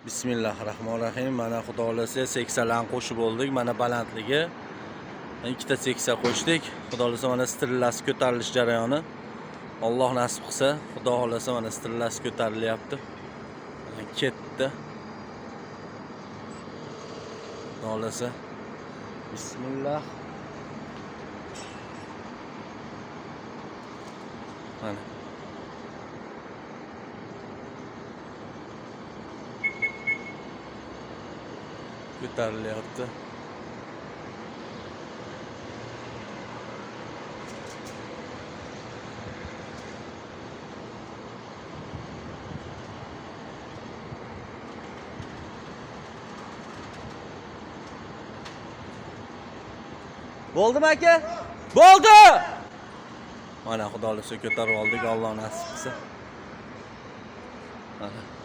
Bismillahirrahmanirrahim. Mana xudo xolasa seksalarni qo'shib oldik. Mana balandligi ikkita seksa qo'shdik. Xudo xolasa mana strellasi ko'tarilish jarayoni. Alloh nasib qilsa, xudo xolasa mana strellasi ko'tarilyapti. Ketdi. Xudo xolasa. Bismillah. Mana ko'tarilyapti. Bo'ldimi aka? Bo'ldi! Mana xudo xolasa ko'tarib oldik, Alloh nasib qilsa. Mana